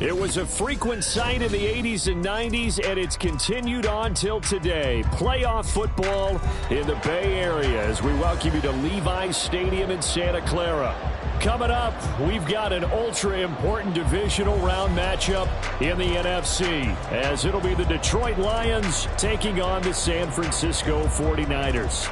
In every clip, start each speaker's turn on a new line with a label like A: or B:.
A: It was a frequent sight in the 80s and 90s, and it's continued on till today. Playoff football in the Bay Area as we welcome you to Levi's Stadium in Santa Clara. Coming up, we've got an ultra-important divisional round matchup in the NFC, as it'll be the Detroit Lions taking on the San Francisco 49ers.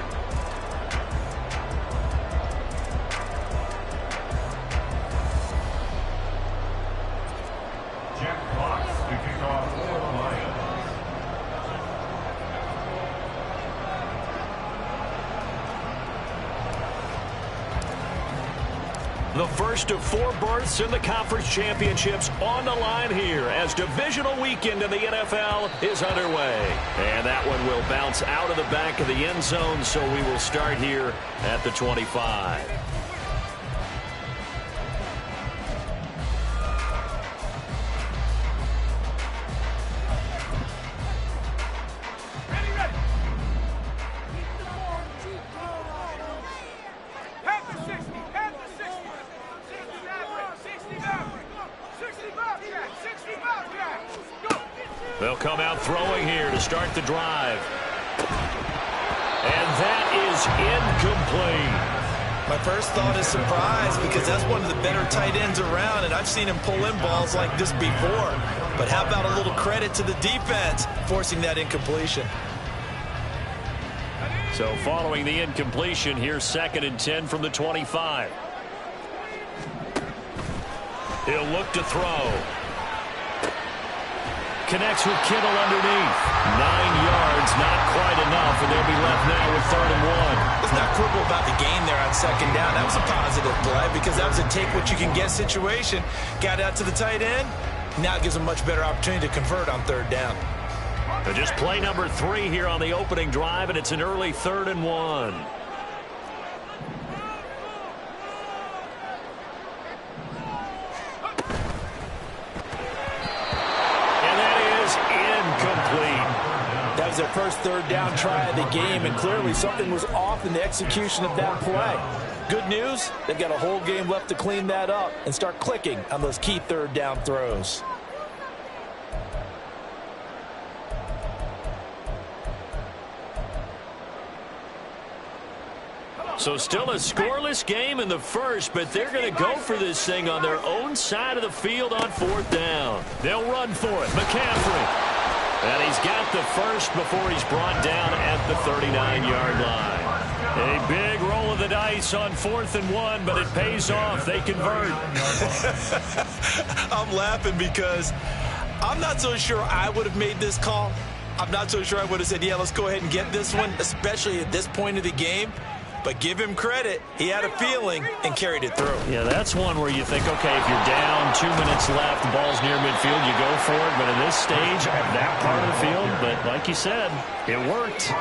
A: The first of 4 berths in the conference championships on the line here as divisional weekend in the NFL is underway. And that one will bounce out of the back of the end zone, so we will start here at the 25. They'll come out throwing here to start the drive. And that is incomplete.
B: My first thought is surprise because that's one of the better tight ends around, and I've seen him pull in balls like this before. But how about a little credit to the defense forcing that incompletion?
A: So following the incompletion, here's 2nd and 10 from the 25. He'll look to throw. Connects with Kittle underneath. 9 yards, not quite enough, and they'll be left now with 3rd and 1.
B: Let's not quibble about the gain there on 2nd down. That was a positive play because that was a take-what-you-can-get situation. Got out to the tight end. Now it gives them a much better opportunity to convert on 3rd down.
A: So just play number 3 here on the opening drive, and it's an early 3rd and 1.
C: That was their first 3rd down try of the game, and clearly something was off in the execution of that play. Good news, they've got a whole game left to clean that up and start clicking on those key 3rd down throws.
A: So still a scoreless game in the first, but they're going to go for this thing on their own side of the field on 4th down. They'll run for it. McCaffrey. And he's got the first before he's brought down at the 39-yard line. A big roll of the dice on 4th and 1, but it pays off. They convert.
B: I'm laughing because I'm not so sure I would have made this call. I'm not so sure I would have said, yeah, let's go ahead and get this one, especially at this point of the game. But give him credit. He had a feeling and carried it through.
A: Yeah, that's one where you think, okay, if you're down, 2 minutes left, the ball's near midfield, you go for it. But in this stage, at that part of the field, but like you said, it worked.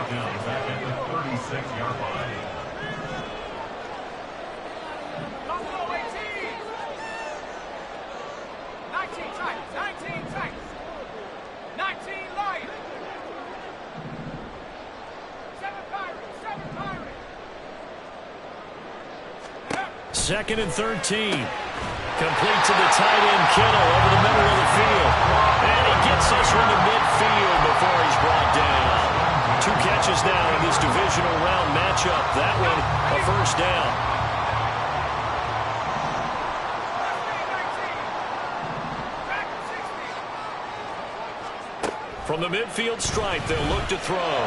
A: Second and 13. Complete to the tight end, Kittle, over the middle of the field. And he gets this one to midfield before he's brought down. 2 catches now in this divisional round matchup. That one, a first down. From the midfield stripe, they'll look to throw.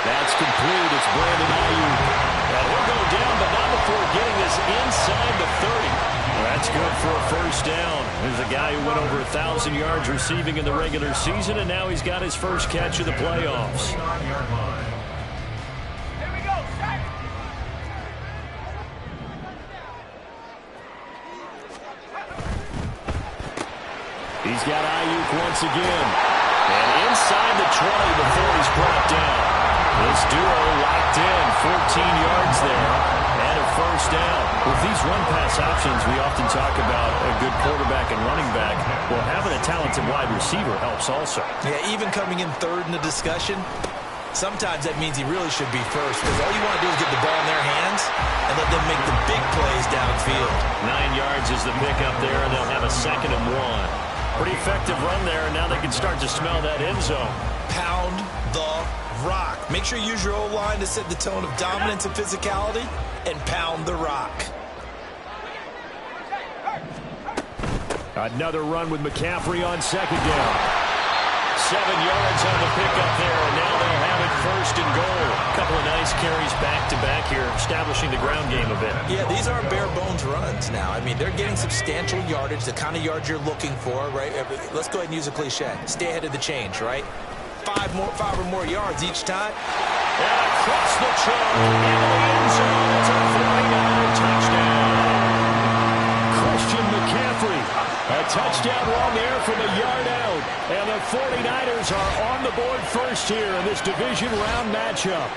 A: That's complete. It's Brandon Ayuk. And he'll go down, but not before getting this inside the 30. That's good for a first down. There's a guy who went over 1,000 yards receiving in the regular season, and now he's got his first catch of the playoffs.
D: Here we go.
A: He's got Ayuk once again. And inside the 20 before he's brought down. This duo locked in, 14 yards there, and a first down. With these run-pass options, we often talk about a good quarterback and running back. Well, having a talented wide receiver helps also.
B: Yeah, even coming in 3rd in the discussion, sometimes that means he really should be first because all you want to do is get the ball in their hands and let them make the big plays downfield.
A: 9 yards is the pickup there, and they'll have a 2nd and 1. Pretty effective run there, and now they can start to smell that end zone.
B: Pound the rock. Make sure you use your O-line to set the tone of dominance and physicality, and pound the rock.
A: Another run with McCaffrey on second down. 7 yards on the pickup there, and now they'll have it first and goal.
D: A couple of nice carries back-to-back here, establishing the ground game a bit.
B: Yeah, these aren't bare-bones runs now. I mean, they're getting substantial yardage, the kind of yards you're looking for, right? Let's go ahead and use a cliche. Stay ahead of the change, right? 5 or more yards each time.
A: And across the chalk into the end zone. It's a 49er touchdown. Christian McCaffrey. A touchdown run there from a yard out. And the 49ers are on the board first here in this division round matchup.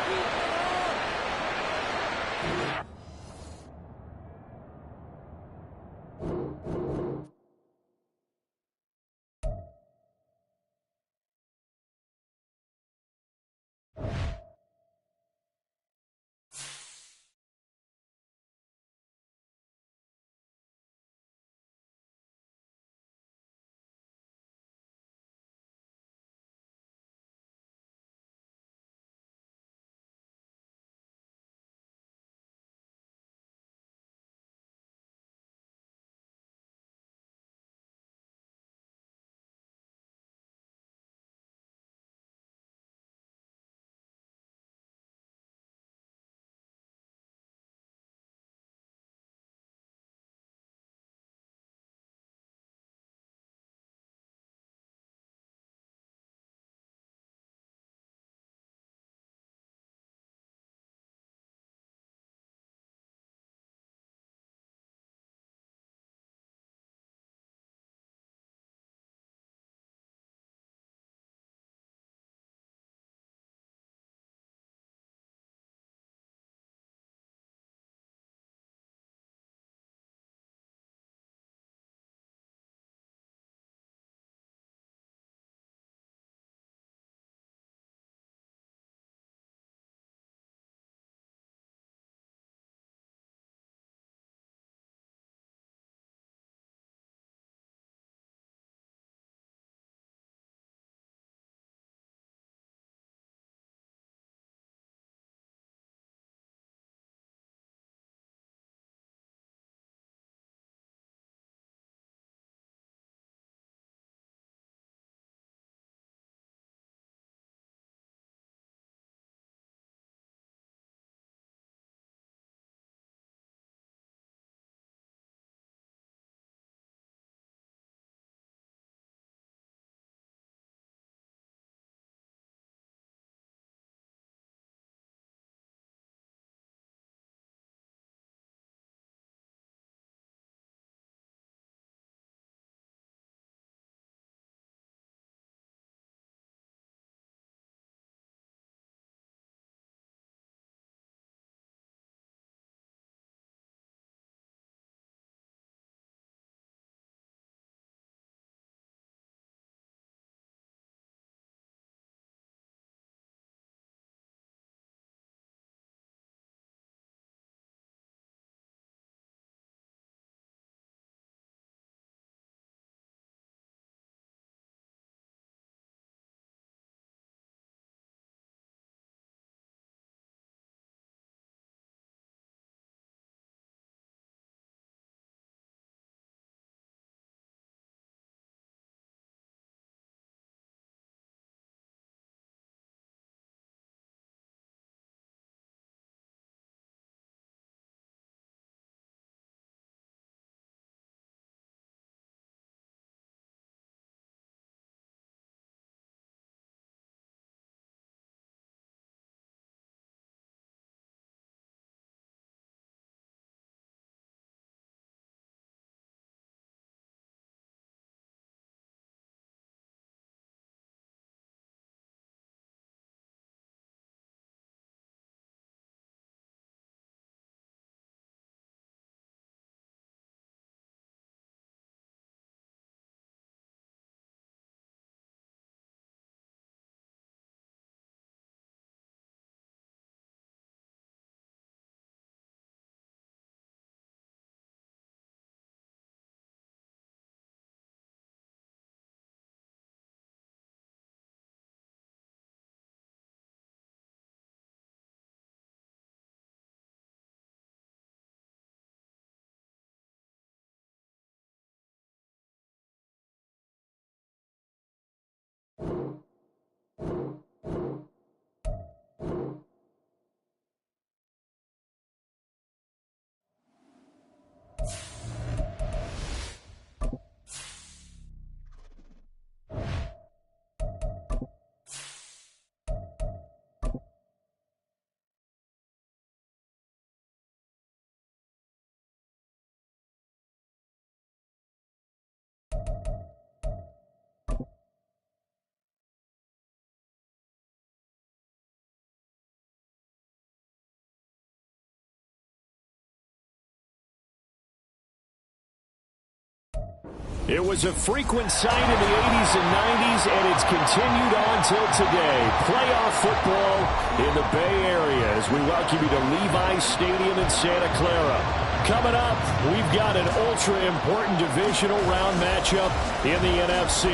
A: It was a frequent sight in the 80s and 90s, and it's continued on till today. Playoff football in the Bay Area as we welcome you to Levi's Stadium in Santa Clara. Coming up, we've got an ultra-important divisional round matchup in the NFC,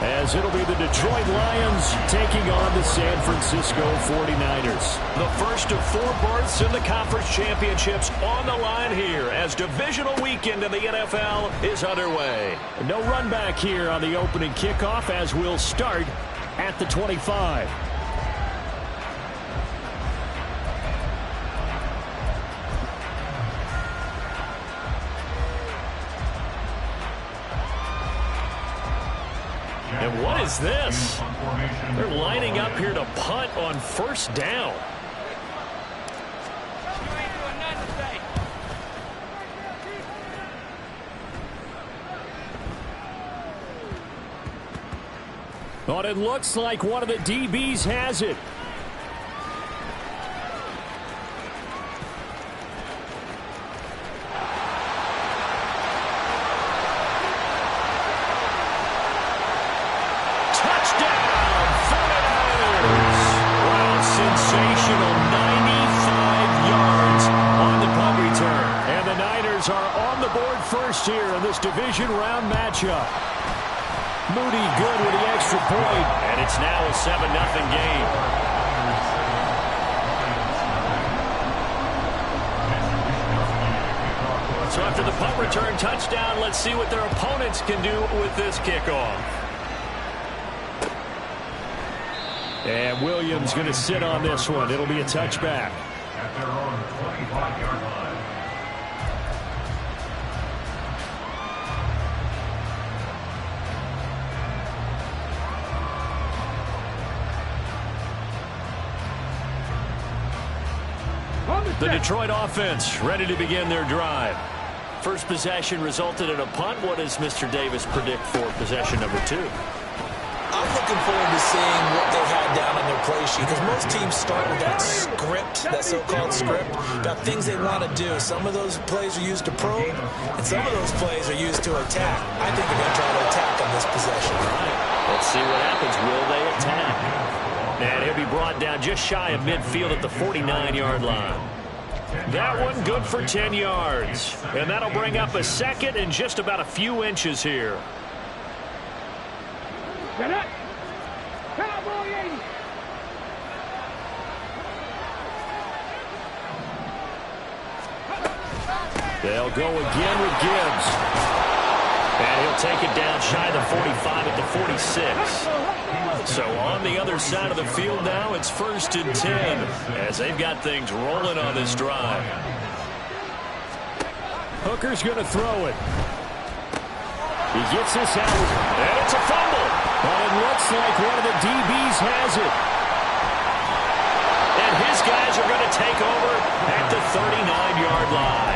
A: as it'll be the Detroit Lions taking on the San Francisco 49ers.
D: The first of 4 berths in the conference championships on the line here as divisional weekend in the NFL is underway.
A: No run back here on the opening kickoff as we'll start at the 25.
D: And what is this? They're lining up here to punt on first down.
A: But it looks like one of the DBs has it.
D: Sensational 95 yards on the punt return.
A: And the Niners are on the board first here in this division round matchup. Moody good with the extra point.
D: And it's now a 7-0 game. So after the punt return touchdown, let's see what their opponents can do with this kickoff.
A: And Williams going to sit on this one. It'll be a touchback.
E: At their own 25-yard line.
A: The Detroit offense ready to begin their drive.
D: First possession resulted in a punt. What does Mr. Davis predict for possession number 2?
B: I'm looking forward to seeing what they had down on their play sheet, because most teams start with that script, that so-called script, about things they want to do. Some of those plays are used to probe, and some of those plays are used to attack. I think they're going to try to attack on this possession.
D: Let's see what happens. Will they attack? And he'll be brought down just shy of midfield at the 49-yard line. That one good for 10 yards. And that'll bring up a second and just about a few inches here.
A: They'll go again with Gibbs.
D: And he'll take it down shy of the 45 at the 46. So on the other side of the field now, it's 1st and 10 as they've got things rolling on this drive.
A: Hooker's going to throw it. He gets this out.
D: And it's a fumble.
A: But it looks like one of the DBs has it.
D: And his guys are going to take over at the 39-yard line.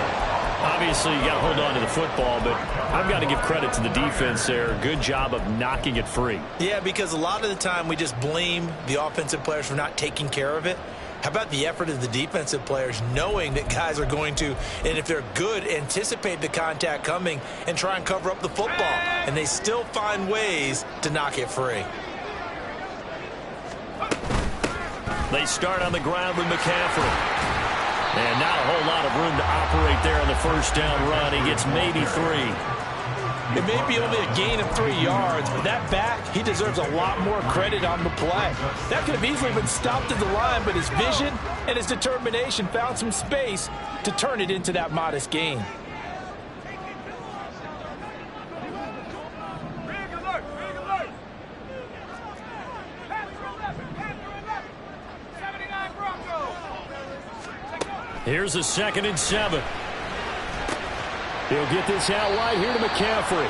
D: Obviously, you got to hold on to the football, but I've got to give credit to the defense there. Good job of knocking it free.
B: Yeah, because a lot of the time we just blame the offensive players for not taking care of it. How about the effort of the defensive players knowing that guys are going to, and if they're good, anticipate the contact coming and try and cover up the football. And they still find ways to knock it free.
D: They start on the ground with McCaffrey. And not a whole lot of room to operate there on the first down run. He gets maybe 3.
B: It may be only a gain of 3 yards, but that back, he deserves a lot more credit on the play. That could have easily been stopped at the line, but his vision and his determination found some space to turn it into that modest gain.
A: Here's a 2nd and 7. He'll get this out wide here to McCaffrey.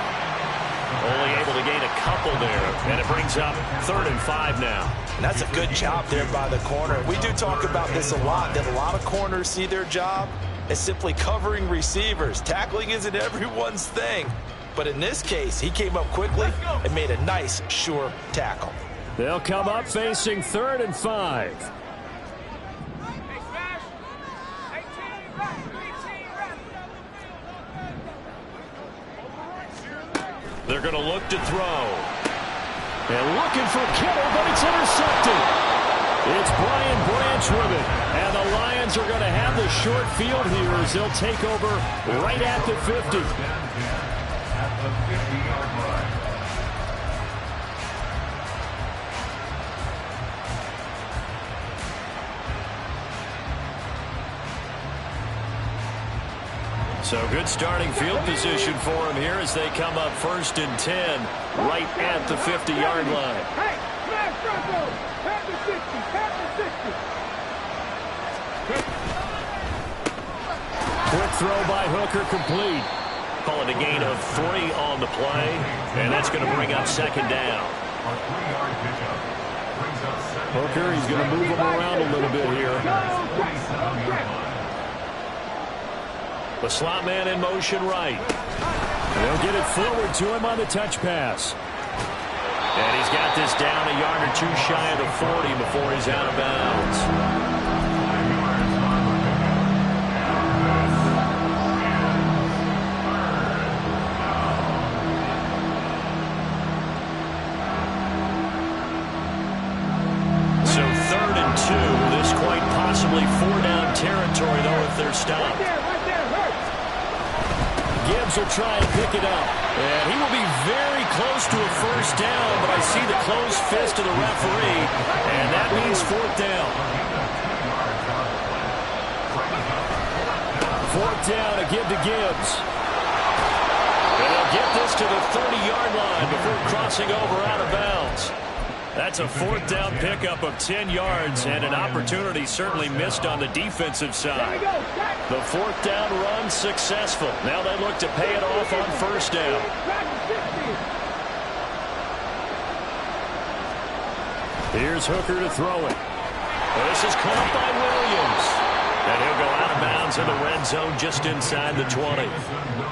D: Only able to gain a couple there. And it brings up 3rd and 5 now.
B: And that's a good job there by the corner. We do talk about this a lot, that a lot of corners see their job as simply covering receivers. Tackling isn't everyone's thing. But in this case, he came up quickly and made a nice, sure tackle.
A: They'll come up facing 3rd and 5.
D: They're going to look to throw.
A: And looking for Kittle, but it's intercepted. It's Brian Branch with it. And the Lions are going to have the short field here as they'll take over right at the 50.
E: At the 50-yard line.
D: So good starting field position for them here as they come up 1st and 10 right at the 50-yard line.
A: Quick throw by Hooker, complete.
D: Call it a gain of 3 on the play, and that's going to bring up 2nd down.
A: Hooker, he's going to move him around a little bit here.
D: The slot man in motion right.
A: They'll get it forward to him on the touch pass.
D: And he's got this down a yard or 2 shy of the 40 before he's out of bounds. So 3rd and 2. This quite possibly 4-down territory, though, if they're stopped.
A: Gibbs will try and pick it up.
D: And he will be very close to a 1st down, but I see the closed fist of the referee, and that means 4th down.
A: 4th down to give to Gibbs.
D: And they'll get this to the 30-yard line before crossing over out of bounds. That's a 4th down pickup of 10 yards and an opportunity certainly missed on the defensive side. The 4th down run successful. Now they look to pay it off on 1st down.
A: Here's Hooker to throw it.
D: This is caught by Williams. And he'll go out of bounds in the red zone just inside the 20.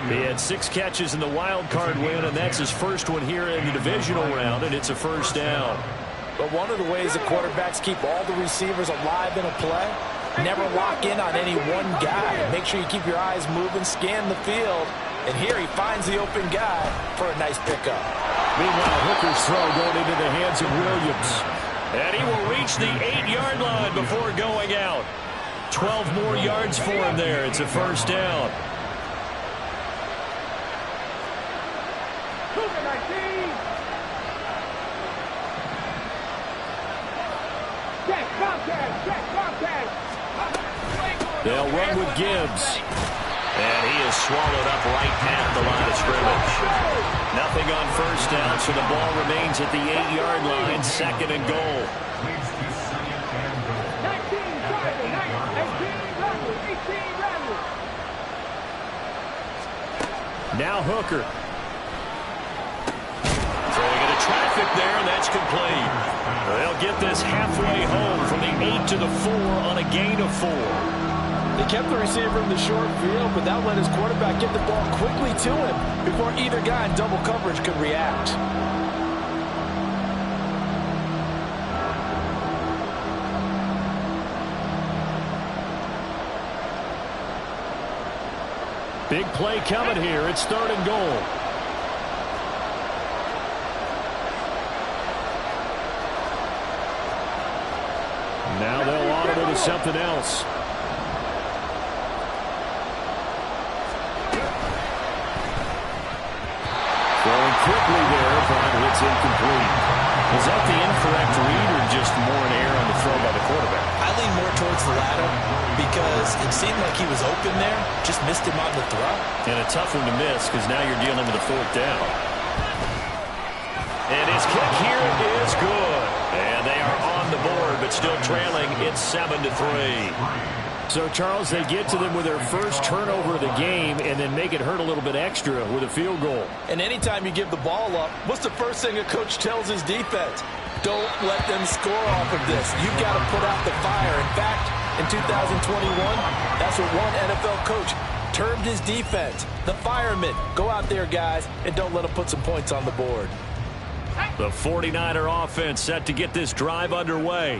A: He had 6 catches in the wild card win, and that's his first one here in the divisional round, and it's a 1st down.
C: But one of the ways that quarterbacks keep all the receivers alive in a play, never lock in on any one guy. Make sure you keep your eyes moving, scan the field, and here he finds the open guy for a nice pickup.
A: Meanwhile, Hooker's throw going into the hands of Williams.
D: And he will reach the 8-yard line before going out. 12 more yards for him there. It's a 1st down.
A: They'll run with Gibbs.
D: And he is swallowed up right at the line of scrimmage. Nothing on 1st down, so the ball remains at the 8-yard line, 2nd and goal.
A: Now Hooker.
D: Throwing into traffic there, and that's complete. They'll get this halfway home from the 8 to the 4 on a gain of 4.
C: He kept the receiver in the short field, but that let his quarterback get the ball quickly to him before either guy in double coverage could react.
A: Big play coming here. It's 3rd and goal. Now they'll audible to something else. Throwing quickly there, but it's incomplete.
D: Was that the incorrect read or just more an error on the throw by the quarterback?
B: I lean more towards the latter because it seemed like he was open there, just missed him on the throw.
D: And a tough one to miss because now you're dealing with a 4th down. And his kick here is good. And they are on the board, but still trailing. It's 7-3.
A: So, Charles, they get to them with their first turnover of the game and then make it hurt a little bit extra with a field goal.
C: And anytime you give the ball up, what's the first thing a coach tells his defense? Don't let them score off of this. You've got to put out the fire. In fact, in 2021, that's what one NFL coach termed his defense. The firemen. Go out there, guys, and don't let them put some points on the board.
D: The 49er offense set to get this drive underway.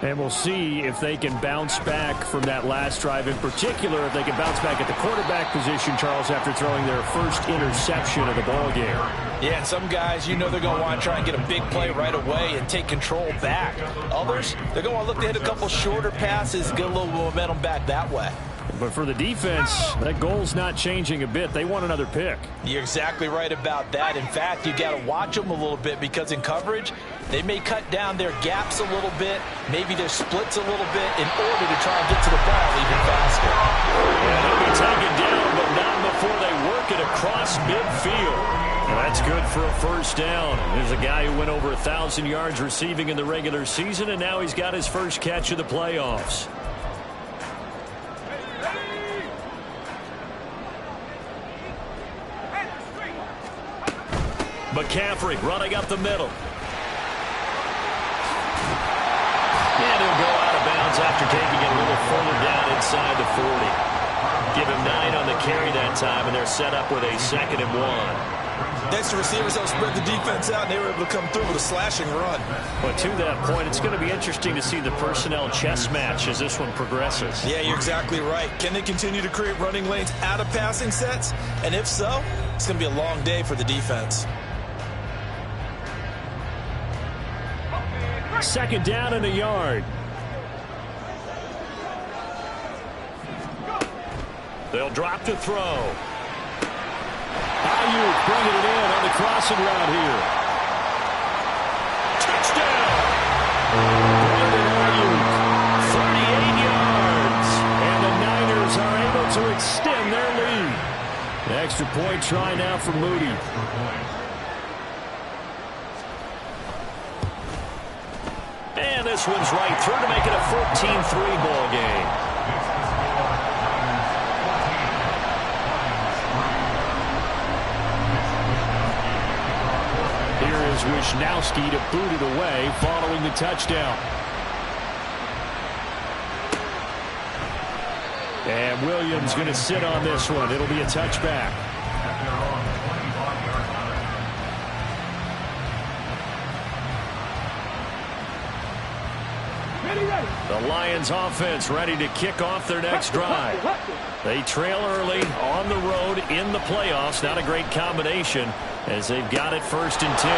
A: And we'll see if they can bounce back from that last drive, in particular, if they can bounce back at the quarterback position, Charles, after throwing their first interception of the ballgame.
C: Yeah, and some guys, you know they're going to want to try and get a big play right away and take control back. Others, they're going to want to look to hit a couple shorter passes, get a little momentum back that way.
A: But for the defense, that goal's not changing a bit. They want another pick.
C: You're exactly right about that. In fact, you got to watch them a little bit because in coverage, they may cut down their gaps a little bit, maybe their splits a little bit in order to try and get to the ball even faster.
D: And he'll be taken down, but not before they work it across midfield. Well, that's good for a first down. There's a guy who went over 1,000 yards receiving in the regular season, and now he's got his first catch of the playoffs. McCaffrey running up the middle. And he'll go out of bounds after taking it a little further down inside the 40. Give him 9 on the carry that time, and they're set up with a 2nd and 1.
B: Thanks to receivers that spread the defense out, and they were able to come through with a slashing run.
D: But to that point, it's going to be interesting to see the personnel chess match as this one progresses.
B: Yeah, you're exactly right. Can they continue to create running lanes out of passing sets? And if so, it's going to be a long day for the defense.
A: 2nd down and a yard.
D: They'll drop to throw.
A: Ayuk bringing it in on the crossing route here.
D: Touchdown! Brandon Ayuk, 38 yards.
A: And the Niners are able to extend their lead. The extra point try now for Moody.
D: And this one's right through to make it a 14-3 ball game.
A: Here is Wisnowski to boot it away following the touchdown. And Williams going to sit on this one. It'll be a touchback. The Lions offense ready to kick off their next drive. They trail early on the road in the playoffs. Not a great combination as they've got it 1st and 10.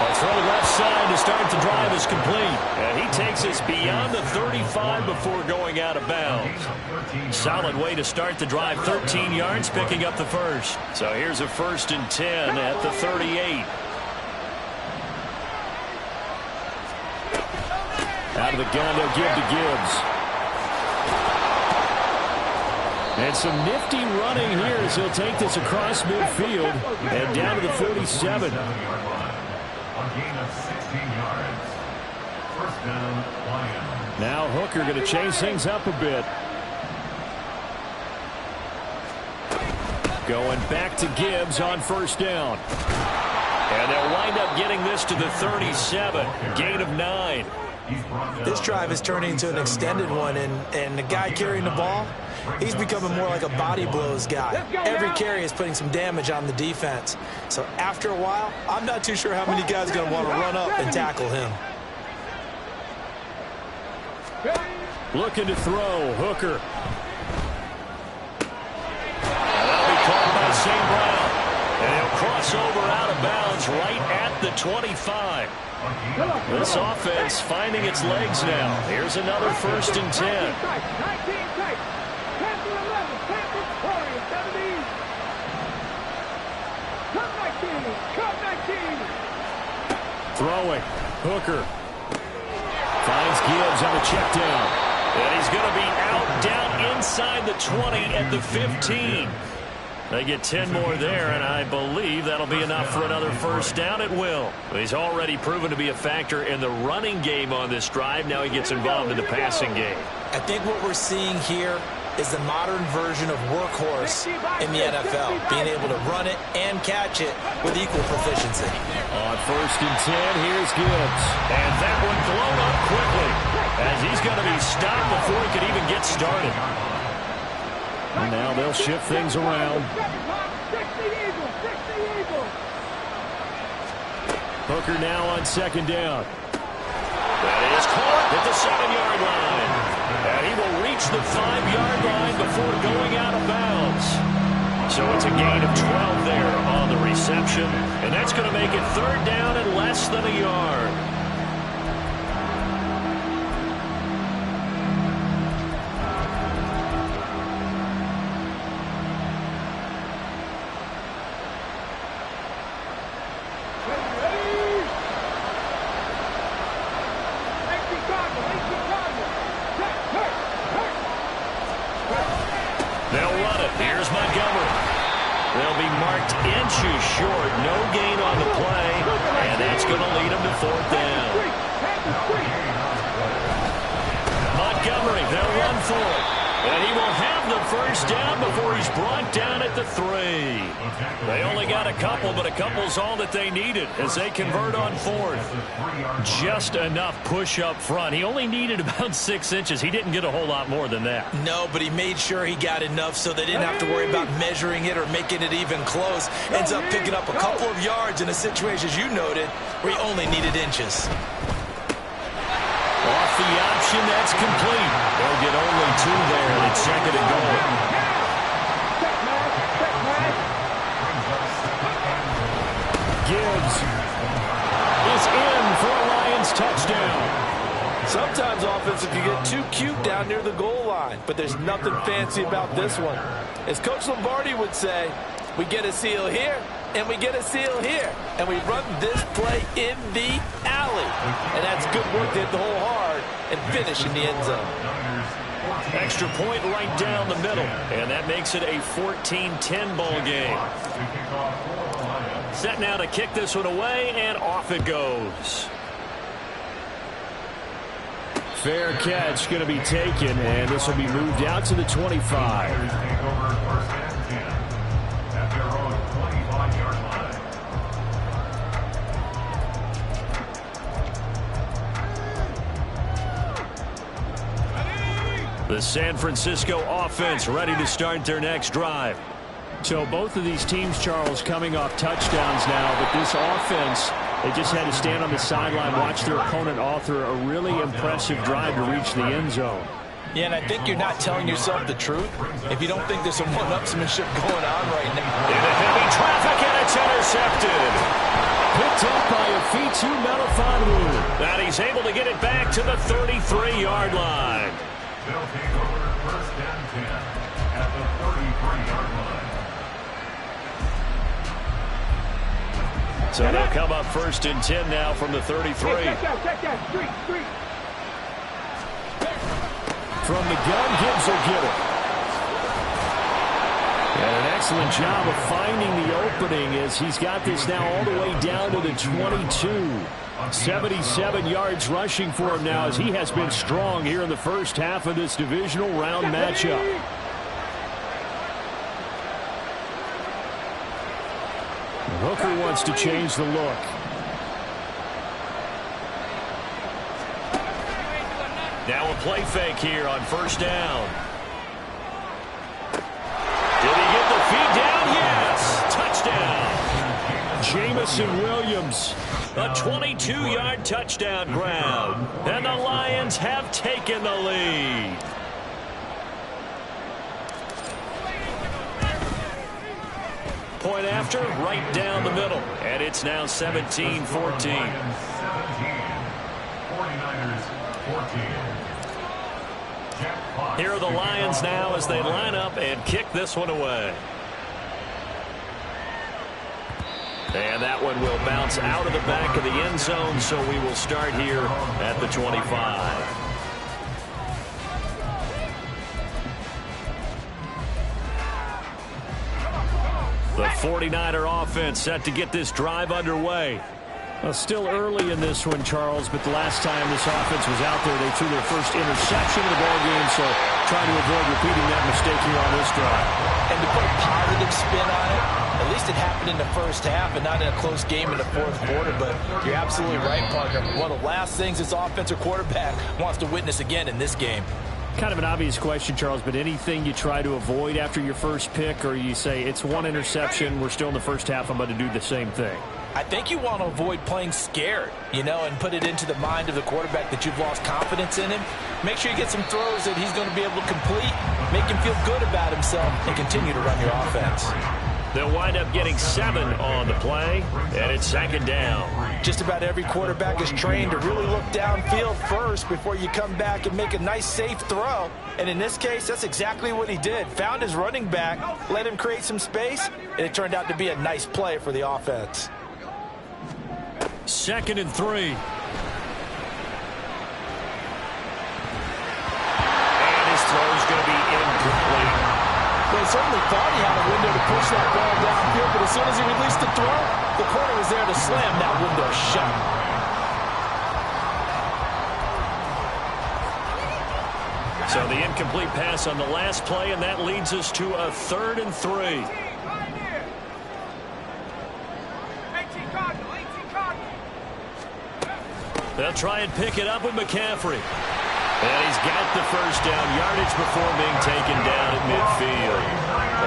A: A throw left side to start the drive is complete. And he takes us beyond the 35 before going out of bounds. Solid way to start the drive. 13 yards, picking up the first. So here's a 1st and 10 at the 38. Out of the gun, they'll give to Gibbs. And some nifty running here as he'll take this across midfield and down to the 47.
E: A gain of 16 yards. 1st down, Lions.
A: Now Hooker going to change things up a bit. Going back to Gibbs on 1st down.
D: And they'll wind up getting this to the 37. Gain of 9.
B: This drive is turning into an extended one, and the guy carrying the ball, he's becoming more like a body blows guy. Every carry is putting some damage on the defense. So after a while, I'm not too sure how many guys are going to want to run up and tackle him.
A: Looking to throw, Hooker.
D: And that'll be caught by St. Brown. And he'll cross over out of bounds right at the 25. This offense finding its legs now. Here's another 1st and 10.
A: Throwing. Hooker. Finds Gibbs on the check down.
D: And he's going to be out down inside the 20 at the 15. They get 10 more there, and I believe that'll be enough for another 1st down at will. He's already proven to be a factor in the running game on this drive. Now he gets involved in the passing game.
B: I think what we're seeing here is the modern version of workhorse in the NFL, being able to run it and catch it with equal proficiency.
A: On 1st and 10, here's Gibbs.
D: And that one blown up quickly as he's going to be stopped before he could even get started.
A: And now they'll shift things around. Hooker now on 2nd down.
D: That is caught at the 7-yard line. And he will reach the 5-yard line before going out of bounds. So it's a gain of 12 there on the reception. And that's going to make it 3rd down and less than a yard. Inches short, no gain on the play, and that's going to lead him to 4th down. Montgomery, they'll run for it, and he will have the 1st down before he's brought down at the 3. They only got a couple, but a couple's all that they needed as they convert on 4th. Just enough push up front. He only needed about 6 inches. He didn't get a whole lot more than that.
B: No, but he made sure he got enough so they didn't have to worry about measuring it or making it even close. Ends up picking up a couple of yards in a situation, as you noted, where he only needed inches.
D: Off the option, that's complete. They'll get only 2 there, and it's 2nd and goal.
A: Gibbs is in for a Lions touchdown.
C: Sometimes offense, if you get too cute down near the goal line, but there's nothing fancy about this one. As Coach Lombardi would say, we get a seal here, and we get a seal here, and we run this play in the alley. And that's good work to hit the hole hard and finish in the end zone.
D: Extra point right down the middle, and that makes it a 14-10 ball game. Set now to kick this one away, and off it goes.
A: Fair catch going to be taken, and this will be moved out to the 25.
D: The San Francisco offense ready to start their next drive.
A: So both of these teams, Charles, coming off touchdowns now, but this offense, they just had to stand on the sideline, watch their opponent author a really impressive drive to reach the end zone.
B: Yeah, and I think you're not telling yourself the truth if you don't think there's some one-upsmanship going on right now.
D: Into heavy traffic, and it's intercepted.
A: Picked up by Afitu Melifonwu.
D: And he's able to get it back to the 33-yard line.
E: They'll take over 1st and 10 at the 33-yard line.
D: So they'll come up 1st and 10 now from the 33.
A: From the gun, Gibbs will get it. And an excellent job of finding the opening as he's got this now all the way down to the 22. 77 yards rushing for him now as he has been strong here in the first half of this divisional round matchup. Hooker wants to change the look.
D: Now a play fake here on 1st down. Did he get the feed down? Yes! Touchdown!
A: Jamison Williams.
D: A 22-yard touchdown grab. And the Lions have taken the lead. Point after, right down the middle. And it's now 17-14.
E: 49ers 14.
D: Here are the Lions now as they line up and kick this one away. And that one will bounce out of the back of the end zone, so we will start here at the 25. The 49er offense set to get this drive underway.
A: Well, still early in this one, Charles, but the last time this offense was out there, they threw their first interception of the ball game, so trying to avoid repeating that mistake here on this drive.
B: And to put a positive spin on it, at least it happened in the first half and not in a close game in the 4th quarter, but you're absolutely right, Parker. One of the last things this offensive quarterback wants to witness again in this game.
A: Kind of an obvious question, Charles, but anything you try to avoid after your first pick, or you say it's one interception, we're still in the first half, I'm going to do the same thing?
C: I think you want to avoid playing scared, and put it into the mind of the quarterback that you've lost confidence in him. Make sure you get some throws that he's going to be able to complete, make him feel good about himself, and continue to run your offense.
D: They'll wind up getting 7 on the play, and it's second down.
C: Just about every quarterback is trained to really look downfield first before you come back and make a nice, safe throw. And in this case, that's exactly what he did. Found his running back, let him create some space, and it turned out to be a nice play for the offense.
A: 2nd and 3.
D: And his throw is going to be incomplete.
C: Well, he certainly thought he had a window to push that ball downfield, but as soon as he released the throw, the corner was there to slam that window shut.
D: So the incomplete pass on the last play, and that leads us to a 3rd and 3. They'll try and pick it up with McCaffrey. And he's got the first down, yardage before being taken down at midfield.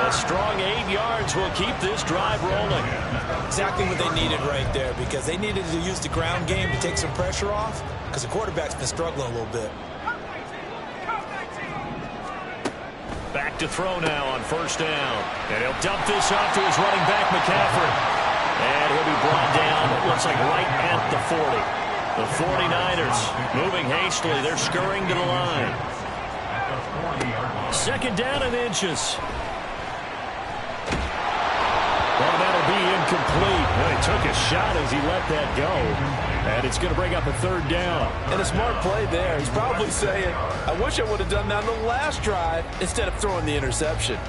D: A strong 8 yards will keep this drive rolling.
B: Exactly what they needed right there, because they needed to use the ground game to take some pressure off, because the quarterback's been struggling a little bit.
D: Back to throw now on first down. And he'll dump this off to his running back, McCaffrey. And he'll be brought down, it looks like right at the 40. The 49ers moving hastily. They're scurrying to the line. 2nd down and inches.
A: Well, that'll be incomplete. Well, he took a shot as he let that go. And it's going to bring up a 3rd down.
C: And a smart play there. He's probably saying, I wish I would have done that on the last drive instead of throwing the interception.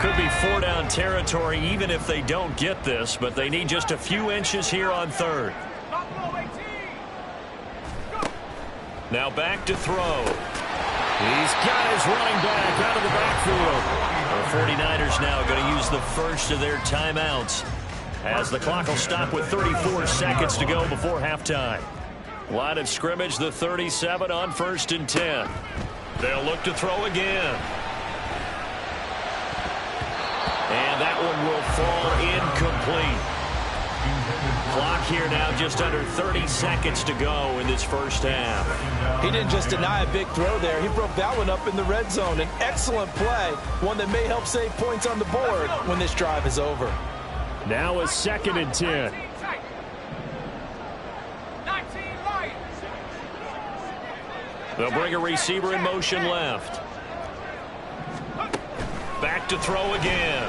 D: Could be 4-down territory even if they don't get this, but they need just a few inches here on 3rd. Now back to throw.
A: He's got his running back out of the backfield.
D: The 49ers now going to use the first of their timeouts as the clock will stop with 34 seconds to go before halftime. Line of scrimmage, the 37 on 1st and 10. They'll look to throw again. And that one will fall incomplete. Clock here now just under 30 seconds to go in this first half.
C: He didn't just deny a big throw there. He broke that one up in the red zone. An excellent play, one that may help save points on the board when this drive is over.
A: Now a 2nd and 10.
D: They'll bring a receiver in motion left. Back to throw again.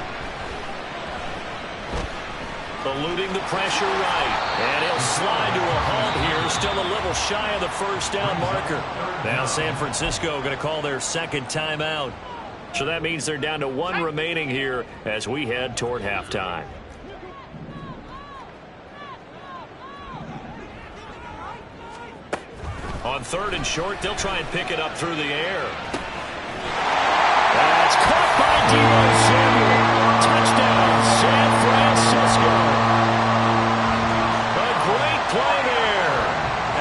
D: Eluding the pressure right. And he'll slide to a halt here. Still a little shy of the first down marker. Now San Francisco going to call their 2nd timeout. So that means they're down to 1 remaining here as we head toward halftime. On 3rd and short, they'll try and pick it up through the air.
A: That's caught by Deebo Samuel. Touchdown, San Francisco.
D: A great play there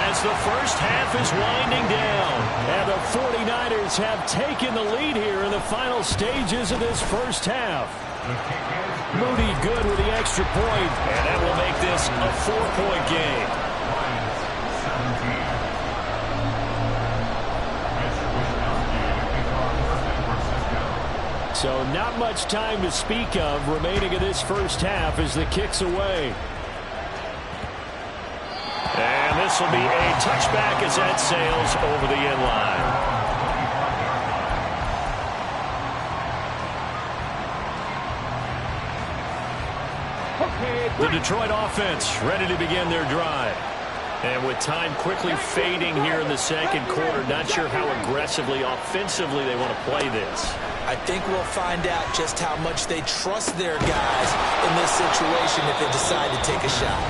D: as the first half is winding down.
A: And the 49ers have taken the lead here in the final stages of this first half. Moody good with the extra point.
D: And that will make this a 4-point game.
A: So not much time to speak of remaining in this first half as the kick's away.
D: And this will be a touchback as that sails over the end line. The Detroit offense ready to begin their drive. And with time quickly fading here in the second quarter, not sure how aggressively, offensively they want to play this.
B: I think we'll find out just how much they trust their guys in this situation if they decide to take a shot.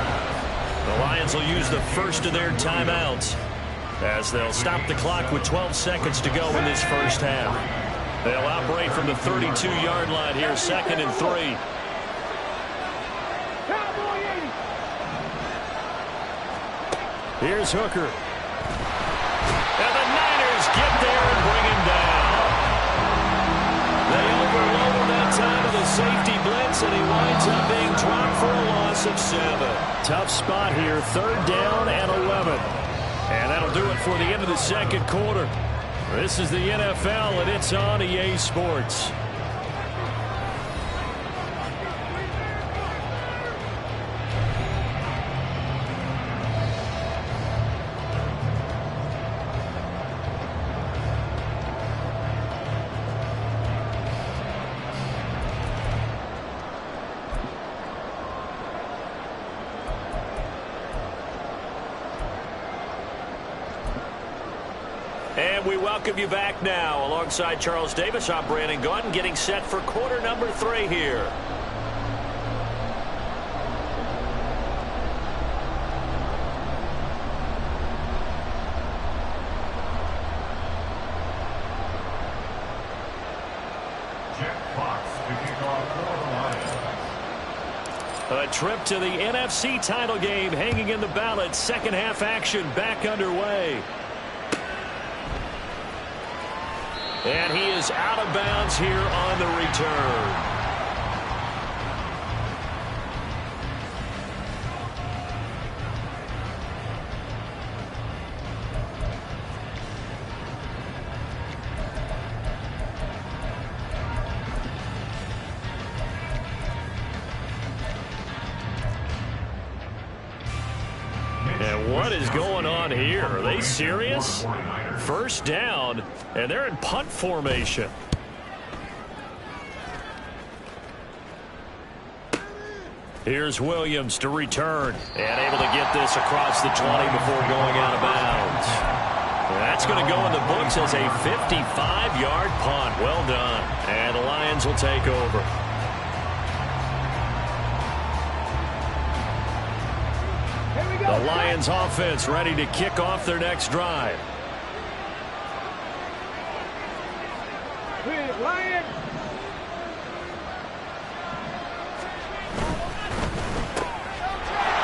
D: The Lions will use the first of their timeouts as they'll stop the clock with 12 seconds to go in this first half. They'll operate from the 32-yard line here, 2nd and 3.
A: Here's Hooker.
D: And the Niners get there and bring him down. They overloaded that time of the safety blitz, and he winds up being dropped for a loss of 7.
A: Tough spot here, 3rd down and 11. And that'll do it for the end of the second quarter. This is the NFL, and it's on EA Sports.
D: And we welcome you back now. Alongside Charles Davis, I'm Brandon Gaudin, getting set for quarter number 3 here.
E: Jack Fox to kick off for the Lions.
A: A trip to the NFC title game hanging in the balance. Second half action back underway.
D: And he is out of bounds here on the return.
A: And what is going on here? Are they serious? First down, and they're in punt formation. Here's Williams to return, and able to get this across the 20 before going out of bounds. That's going to go in the books as a 55-yard punt. Well done. And the Lions will take over. The Lions offense ready to kick off their next drive.
F: Lions.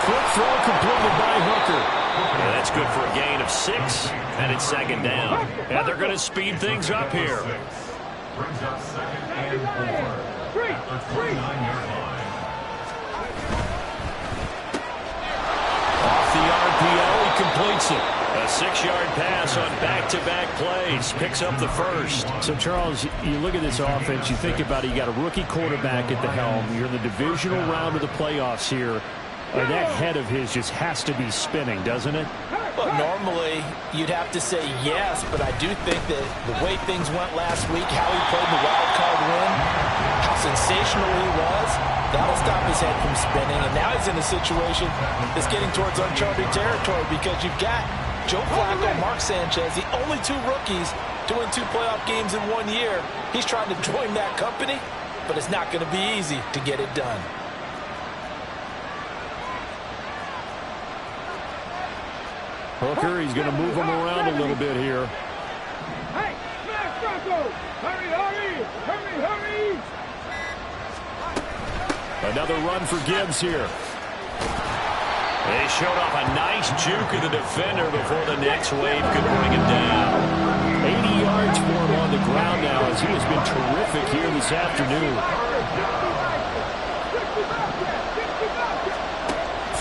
A: Quick throw completed by Hooker.
D: And that's good for a gain of 6, and it's 2nd down.
A: And they're going to speed things up here.
E: Brings up 2nd and 4 at the 29-yard line.
A: Off the RPO, he completes it. A 6-yard pass on back-to-back plays. Picks up the first. So, Charles, you look at this offense, you think about it, you got a rookie quarterback at the helm. You're in the divisional round of the playoffs here. That head of his just has to be spinning, doesn't it?
C: Well, normally, you'd have to say yes, but I do think that the way things went last week, how he played the wild card win, how sensational he was, that'll stop his head from spinning. And now he's in a situation that's getting towards uncharted territory because you've got Joe Flacco, Mark Sanchez, the only 2 rookies doing 2 playoff games in 1 year. He's trying to join that company, but it's not going to be easy to get it done.
A: Hooker, he's going to move him around a little bit here.
F: Hey, smash Flacco! Hurry, hurry! Hurry, hurry!
A: Another run for Gibbs here.
D: They showed off a nice juke of the defender before the next wave could bring him down.
A: 80 yards for him on the ground now as he has been terrific here this afternoon.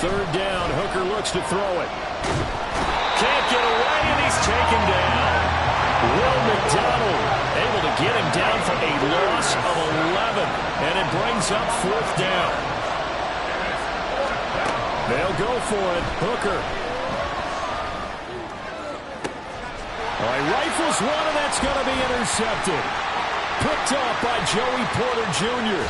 A: 3rd down, Hooker looks to throw it.
D: Can't get away, and he's taken down.
A: Will McDonald able to get him down for a loss of 11, and it brings up 4th down. They'll go for it. Hooker. All right, rifles one, and that's going to be intercepted. Picked up by Joey Porter Jr.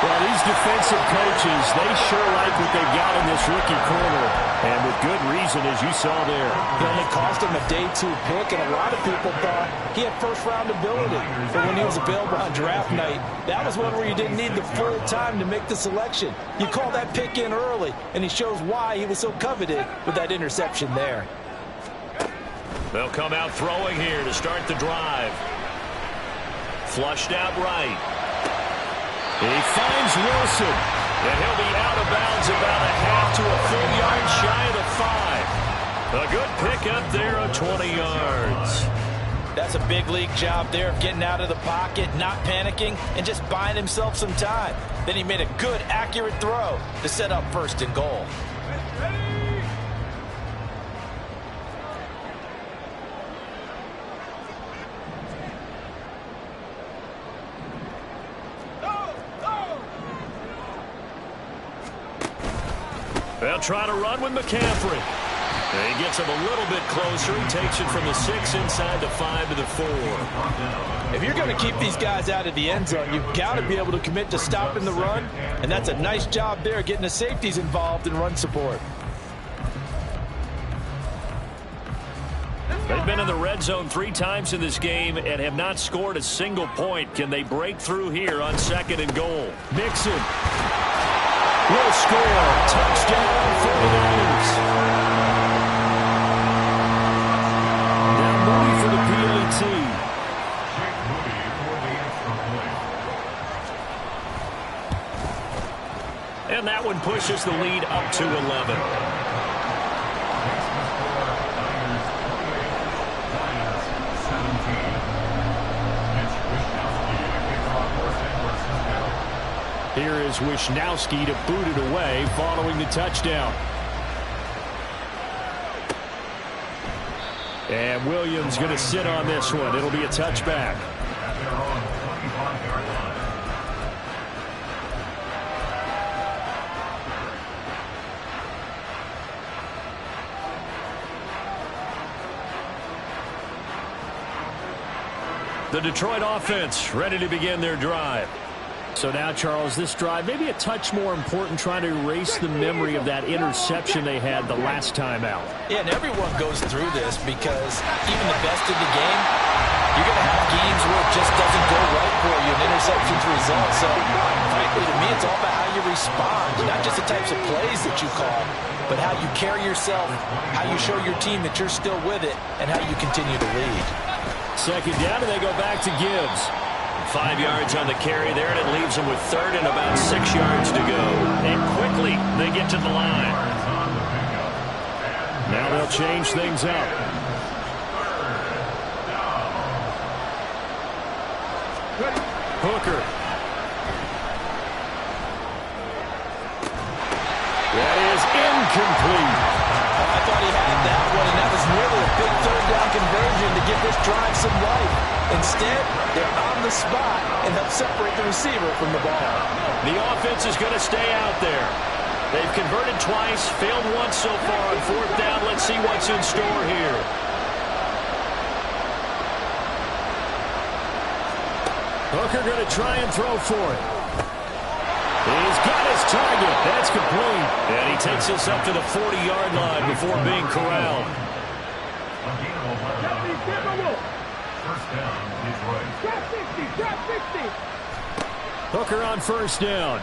A: Well, these defensive coaches, they sure like what they've got in this rookie corner. And with good reason, as you saw there.
C: It only cost him a day 2 pick, and a lot of people thought he had first-round ability. But when he was available on draft night, that was one where you didn't need the full time to make the selection. You call that pick in early, and he shows why he was so coveted with that interception there.
D: They'll come out throwing here to start the drive. Flushed out right.
A: He finds Wilson.
D: And he'll be out of bounds about a half to a full yard shy of the 5. A good pickup there of 20 yards.
C: That's a big league job there of getting out of the pocket, not panicking, and just buying himself some time. Then he made a good, accurate throw to set up 1st and goal.
D: They'll try to run with McCaffrey. He gets him a little bit closer. He takes it from the 6 inside the 5 to the 4.
C: If you're going to keep these guys out of the end zone, you've got to be able to commit to stopping the run, and that's a nice job there getting the safeties involved in run support.
D: They've been in the red zone 3 times in this game and have not scored a single point. Can they break through here on 2nd and goal?
A: Mixon will score. Touchdown 49ers. Now Moody for the PAT.
E: Jake Moody for the extra point.
D: And that one pushes the lead up to 11.
A: Here is Wishnowski to boot it away following the touchdown. And Williams going to sit on this one. It'll be a touchback. The Detroit offense ready to begin their drive. So now, Charles, this drive maybe a touch more important, trying to erase the memory of that interception they had the last time out.
C: Yeah, and everyone goes through this because even the best in the game, you're going to have games where it just doesn't go right for you, and interceptions result. So, frankly, to me, it's all about how you respond, not just the types of plays that you call, but how you carry yourself, how you show your team that you're still with it, and how you continue to lead.
A: 2nd down, and they go back to Gibbs.
D: 5 yards on the carry there, and it leaves them with 3rd and about 6 yards to go. And quickly, they get to the line.
A: Now they'll change things up. Hooker. That is incomplete.
C: I thought he had that one, and that was nearly a big 3rd down conversion to give this drive some life. Instead, they're on the spot and help separate the receiver from the ball.
D: The offense is going to stay out there. They've converted twice, failed once so far on 4th down. Let's see what's in store here.
A: Hooker going to try and throw for it. He's got his target. That's complete.
D: And he takes this up to the 40-yard line before being corralled.
E: First down, Detroit.
F: Drop 60.
A: Hooker on 1st down.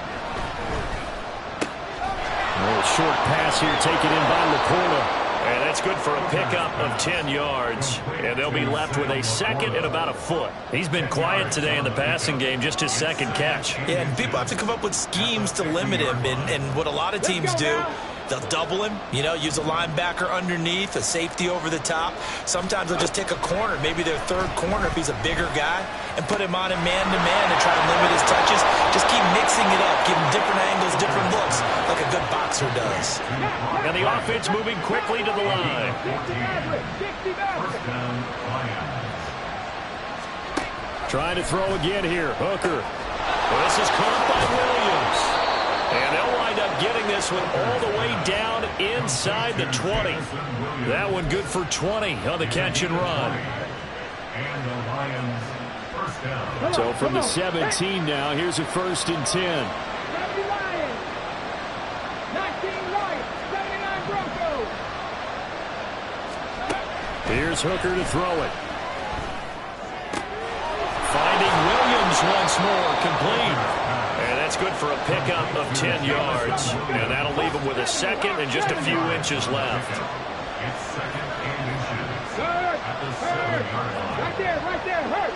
A: A little short pass here taken in by Laporta.
D: And that's good for a pickup of 10 yards. And they'll be left with a 2nd and about a foot. He's been quiet today in the passing game, just his 2nd catch.
C: Yeah, and people have to come up with schemes to limit him. And what a lot of teams do, they'll double him, use a linebacker underneath, a safety over the top. Sometimes they'll just take a corner, maybe their 3rd corner if he's a bigger guy, and put him on a man-to-man and try to limit his touches. Just keep mixing it up, give him different angles, different looks, like a good boxer does.
D: And the offense moving quickly to the line.
E: First down, Lions.
A: Trying to throw again here. Hooker.
D: Well, this is caught by Williams. And they'll wind up getting this one all the way down inside the 20. That one good for 20 on the catch and run.
E: And the Lions, first down.
A: So from the 17 now, here's a 1st and 10.
F: 19 Lions, 79 Broncos.
A: Here's Hooker to throw it.
D: Finding Williams once more, complete. And that's good for a pickup of 10 yards. And that'll leave him with a 2nd and just a few inches left.
E: It's 2nd and inches.
F: Hurt.
E: At the 7-yard line.
F: Right there, hurt.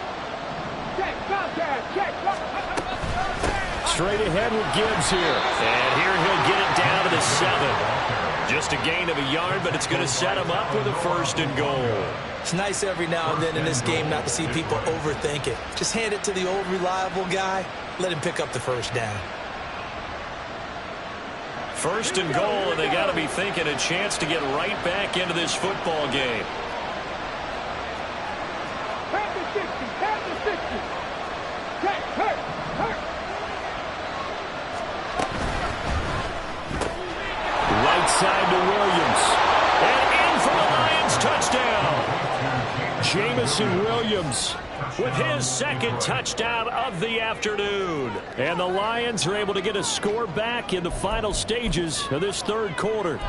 F: Check, contact, check.
A: Straight ahead with Gibbs here.
D: And here he'll get it down to the 7. Just a gain of a yard, but it's going to set him up with a 1st and goal.
B: It's nice every now and then in this game not to see people overthink it. Just hand it to the old reliable guy. Let him pick up the 1st down.
D: 1st and goal, and they got to be thinking a chance to get right back into this football game.
A: Right side to Williams.
D: And in for the Lions, touchdown.
A: Jameson Williams
D: with his 2nd touchdown of the afternoon.
A: And the Lions are able to get a score back in the final stages of this 3rd quarter.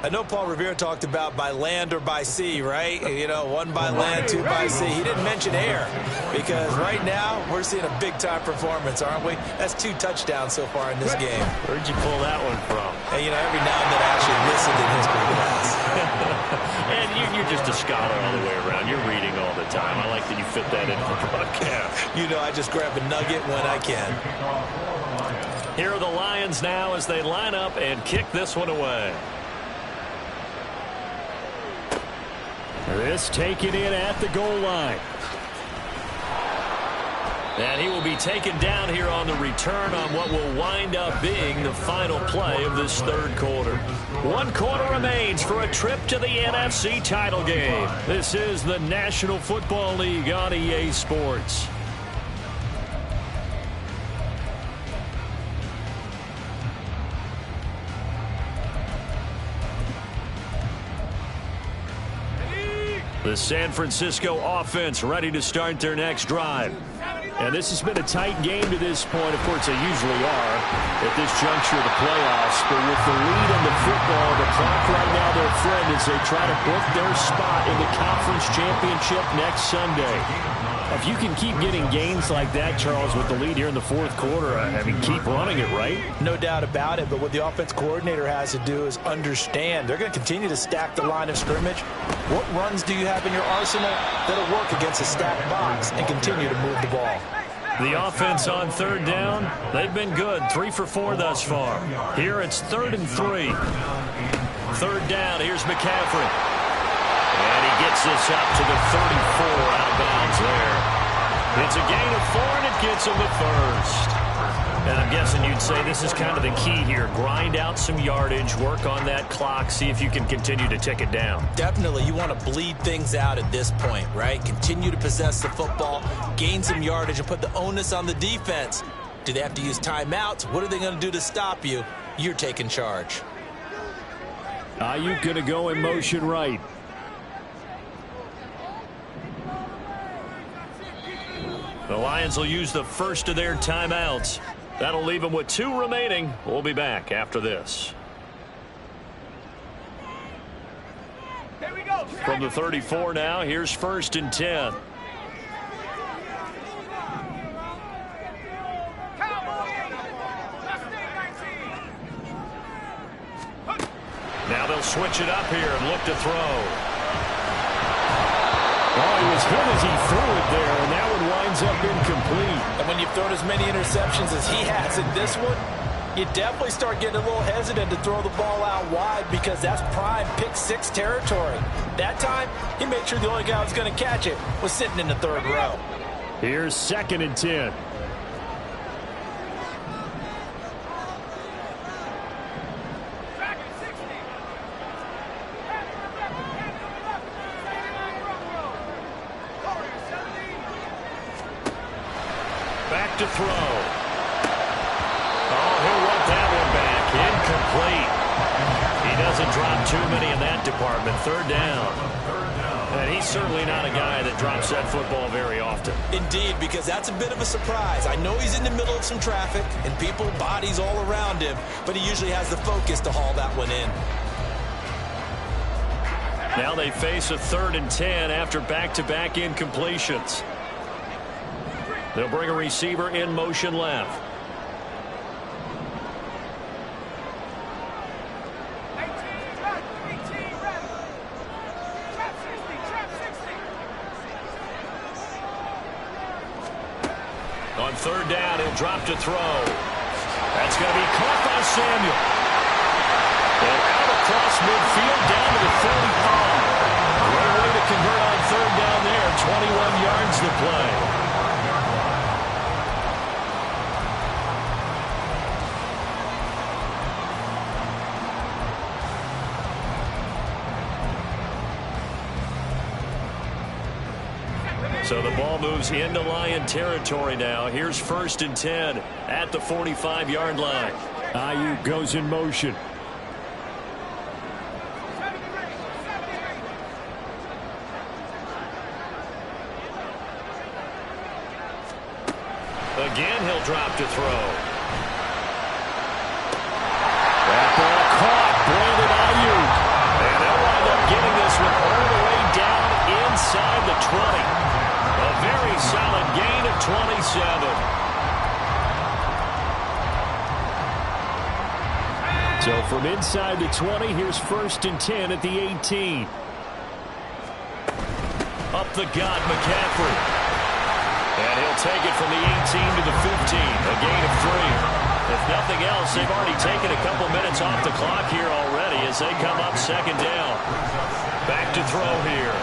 B: I know Paul Revere talked about by land or by sea, right? You know, 1 by land, 2 by sea. He didn't mention air because right now we're seeing a big-time performance, aren't we? That's 2 touchdowns so far in this game.
D: Where'd you pull that one from?
B: And, you know, every now and then I actually listened in history class.
D: And you're just a scholar all the way around. You're reading all the time. I like that you fit that into the broadcast.
B: You know, I just grab a nugget when I can.
D: Here are the Lions now as they line up and kick this one away.
A: This taken in at the goal line.
D: And he will be taken down here on the return on what will wind up being the final play of this 3rd quarter. 1 quarter remains for a trip to the NFC title game. This is the National Football League on EA Sports. The San Francisco offense ready to start their next drive.
A: And this has been a tight game to this point. Of course, they usually are at this juncture of the playoffs. But with the lead in the football, the clock right now their friend as they try to book their spot in the conference championship next Sunday. If you can keep getting gains like that, Charles, with the lead here in the 4th quarter, I mean, keep running it, right?
B: No doubt about it, but what the offense coordinator has to do is understand. They're going to continue to stack the line of scrimmage. What runs do you have in your arsenal that'll work against a stacked box and continue to move the ball?
D: The offense on 3rd down, they've been good. 3 for 4 thus far. Here it's 3rd and 3. 3rd down, here's McCaffrey. And he gets this up to the 34 out of bounds there. It's a gain of 4, and it gets him the 1st. And I'm guessing you'd say this is kind of the key here. Grind out some yardage, work on that clock, see if you can continue to tick it down.
B: Definitely. You want to bleed things out at this point, right? Continue to possess the football, gain some yardage, and put the onus on the defense. Do they have to use timeouts? What are they going to do to stop you? You're taking charge.
A: Ayuk going to go in motion right.
D: The Lions will use the first of their timeouts. That'll leave them with 2 remaining. We'll be back after this. From the 34 now, here's 1st and 10. Now they'll switch it up here and look to throw.
A: Oh, he was hit as he threw it there, and that one winds up incomplete.
B: And when you've thrown as many interceptions as he has in this one, you definitely start getting a little hesitant to throw the ball out wide because that's prime pick 6 territory. That time, he made sure the only guy who was going to catch it was sitting in the 3rd row.
A: Here's 2nd and 10.
D: Back to throw. Oh, he'll want that one back. Incomplete. He doesn't drop too many in that department. 3rd down. And he's certainly not a guy that drops that football very often.
B: Indeed, because that's a bit of a surprise. I know he's in the middle of some traffic and people, bodies all around him, but he usually has the focus to haul that one in.
D: Now they face a 3rd and 10 after back-to-back incompletions. They'll bring a receiver in motion left. On 3rd down, he'll drop to throw. That's going to be caught by Samuel. And out across midfield down to the 35. Great way to convert on third down there. 21 yards to play. So the ball moves into Lion territory now. Here's 1st and 10 at the 45-yard line.
A: Ayuk goes in motion.
D: Again, he'll drop to throw.
A: That ball caught. Brandon Ayuk.
D: And they'll wind up getting this one all the way down inside the 20. A very solid gain of 27.
A: So from inside the 20, here's 1st and 10 at the 18.
D: Up the gut, McCaffrey. And he'll take it from the 18 to the 15. A gain of 3. If nothing else, they've already taken a couple minutes off the clock here already as they come up 2nd down. Back to throw here.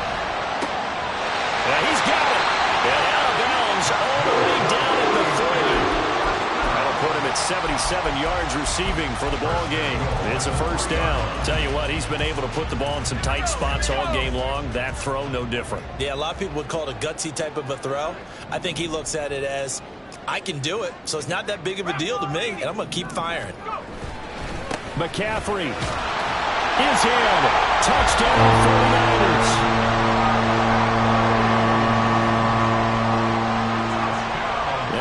D: Yeah, he's got it. And out of bounds all the way down at the 30. That'll put him at 77 yards receiving for the ball game. It's a 1st down. Tell you what, he's been able to put the ball in some tight spots all game long. That throw, no different.
B: Yeah, a lot of people would call it a gutsy type of a throw. I think he looks at it as, I can do it, so it's not that big of a deal to me, and I'm going to keep firing.
A: McCaffrey is in. Touchdown 49ers.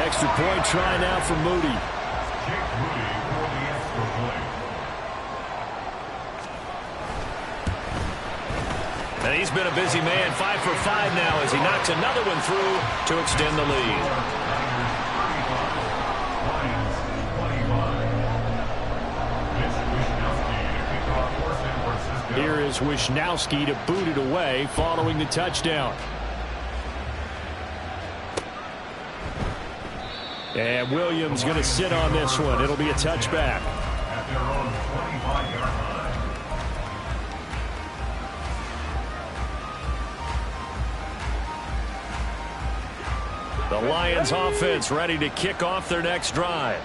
A: Extra point try now for Moody.
E: Jake Moody for the extra point.
D: And he's been a busy man, 5 for 5 now as he knocks another one through to extend the lead.
E: Lions 25.
A: Here is Wishnowski to boot it away following the touchdown. And Williams going to sit on this one. It'll be a touchback.
E: At their own 25-yard line.
A: The Lions offense ready to kick off their next drive.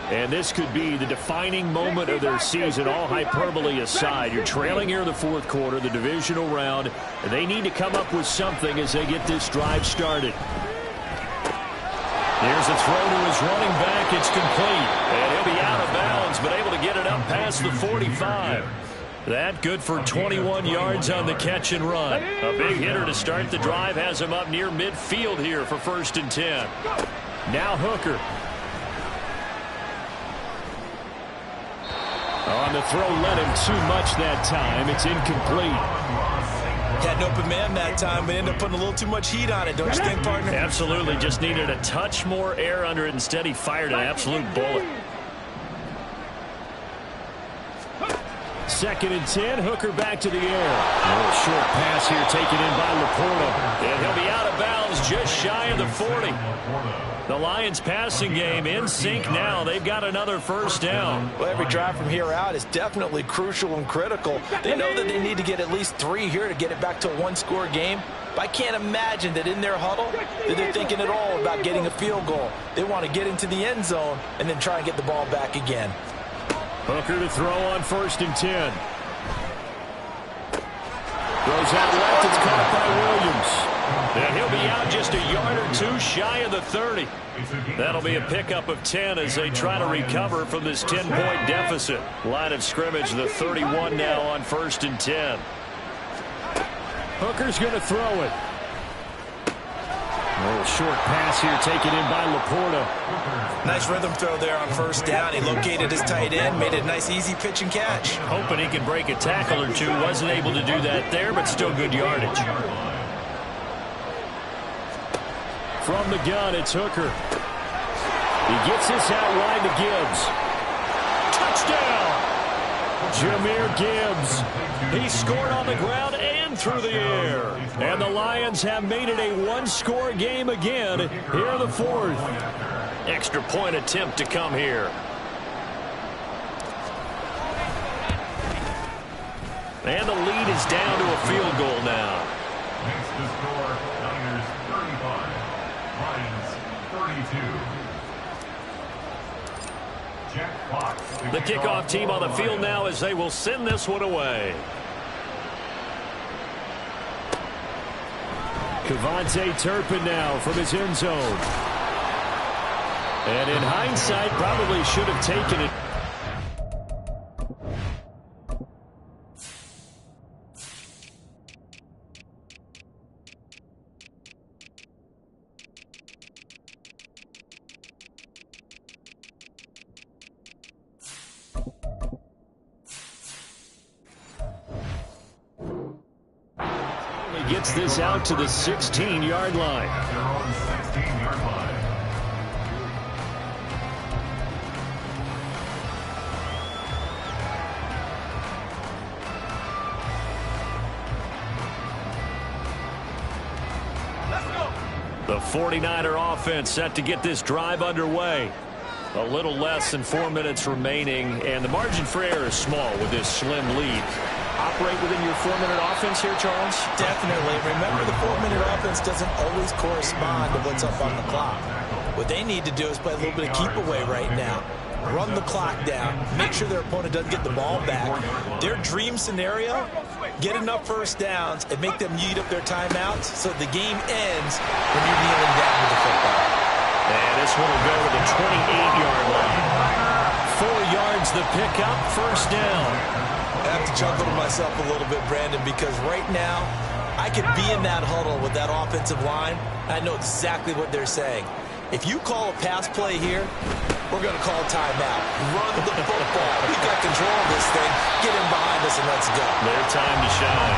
A: And this could be the defining moment of their season, all hyperbole aside. You're trailing here in the 4th quarter, the divisional round. And they need to come up with something as they get this drive started. Here's a throw to his running back. It's complete. And he'll be out of bounds, but able to get it up past the 45. That good for 21 yards on the catch and run. A big hitter to start the drive has him up near midfield here for 1st and 10. Now Hooker. On the throw, led him too much that time. It's incomplete.
B: Had an open man that time, but ended up putting a little too much heat on it, don't you think, partner?
D: Absolutely. Just needed a touch more air under it. Instead, he fired an absolute bullet.
A: 2nd and 10. Hooker back to the air. A little short pass here taken in by Laporta.
D: And he'll be out of bounds just shy of the 40. The Lions passing game in sync now. They've got another 1st down.
B: Well, every drive from here out is definitely crucial and critical. They know that they need to get at least 3 here to get it back to a 1-score game. But I can't imagine that in their huddle that they're thinking at all about getting a field goal. They want to get into the end zone and then try and get the ball back again.
A: Hooker to throw on 1st and 10. Throws out left. It's caught by Williams.
D: And he'll be out just a yard or 2 shy of the 30. That'll be a pickup of 10 as they try to recover from this 10-point deficit. Line of scrimmage, the 31 now on 1st and 10.
A: Hooker's going to throw it. A little short pass here taken in by Laporta.
B: Nice rhythm throw there on 1st down. He located his tight end, made it a nice easy pitch and catch.
D: Hoping he can break a tackle or 2. Wasn't able to do that there, but still good yardage.
A: From the gun, it's Hooker. He gets this out wide to Gibbs. Touchdown! Jahmyr Gibbs. He scored on the ground and through the air. And the Lions have made it a 1-score game again here in the 4th.
D: Extra point attempt to come here. And the lead is down to a field goal now.
E: Makes the score Niners 35, Lions 32. Jack Fox.
D: The kickoff team on the field now as they will send this one away.
A: KaVontae Turpin now from his end zone. And in hindsight, probably should have taken it. Gets this out to the 16-yard line.
E: At their own 16-yard line.
D: The 49er offense set to get this drive underway. A little less than 4 minutes remaining, and the margin for error is small with this slim lead.
C: Operate within your 4-minute offense here, Charles?
B: Definitely. Remember, the 4-minute offense doesn't always correspond to what's up on the clock. What they need to do is play a little bit of keep away right now. Run the clock down. Make sure their opponent doesn't get the ball back. Their dream scenario, get enough first downs and make them eat up their timeouts so the game ends when you're kneeling down with the football.
D: And this one will go to the 28-yard line. 4 yards the pickup, first down.
B: I have to chuckle to myself a little bit, Brandon, because right now I could be in that huddle with that offensive line. I know exactly what they're saying. If you call a pass play here, we're going to call timeout. Run the football. We've got control of this thing. Get him behind us and let's go.
D: Their time to shine.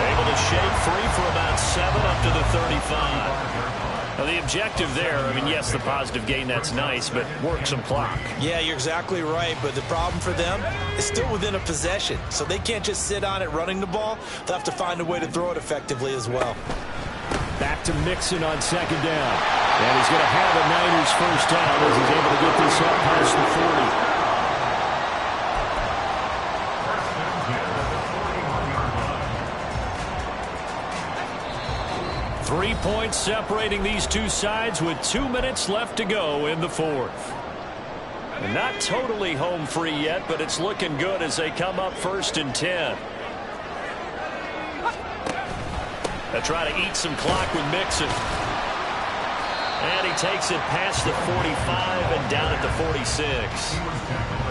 D: Able to shake free for about 7 up to the 35. Now, the objective there, I mean, yes, the positive gain, that's nice, but work some clock.
B: Yeah, you're exactly right, but the problem for them is still within a possession, so they can't just sit on it running the ball. They'll have to find a way to throw it effectively as well.
A: Back to Mixon on second down. And he's going to have a Niners first down as he's able to get this up past the 40. 3 points separating these two sides with 2 minutes left to go in the fourth.
D: And not totally home free yet, but it's looking good as they come up 1st and 10. They try to eat some clock with Mixon. And he takes it past the 45 and down at the 46.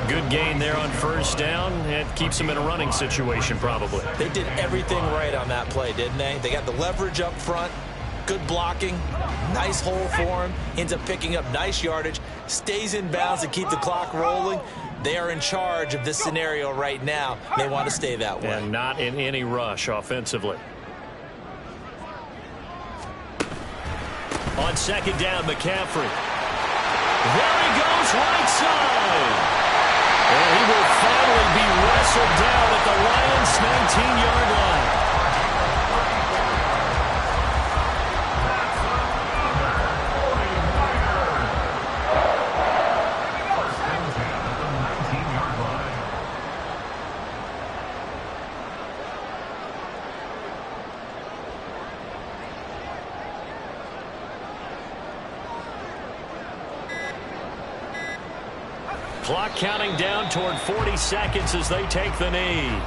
D: Good gain there on first down. It keeps him in a running situation probably.
B: They did everything right on that play, didn't they? They got the leverage up front, good blocking, nice hole for him, ends up picking up nice yardage, stays in bounds to keep the clock rolling. They are in charge of this scenario right now. They want to stay that way.
D: And not in any rush offensively. On second down, McCaffrey. There he goes, right side. And he will finally be wrestled down at the Lions' 19-yard line. Clock counting down toward 40 seconds as they take the knee.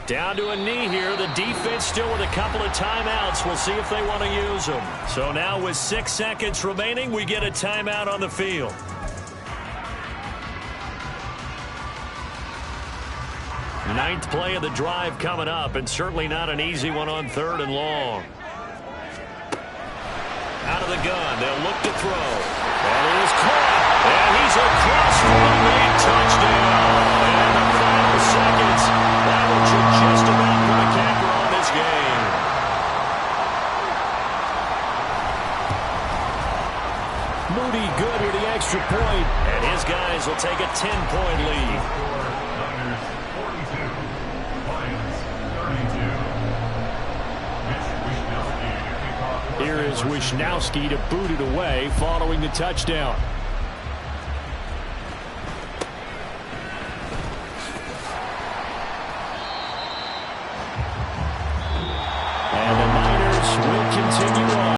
D: Down to a knee here. The defense still with a couple of timeouts. We'll see if they want to use them. So now with 6 seconds remaining, we get a timeout on the field. Ninth play of the drive coming up, and certainly not an easy one on 3rd and long. Out of the gun. They'll look to throw. And it is caught. And he's across for a late touchdown.
A: good with the extra point.
D: And his guys will take a 10-point lead.
E: Niners 42, Lions 32. Mitch Wishnowsky to kick off.
A: Here is Wishnowsky to boot it away following the touchdown. And the Niners will continue on.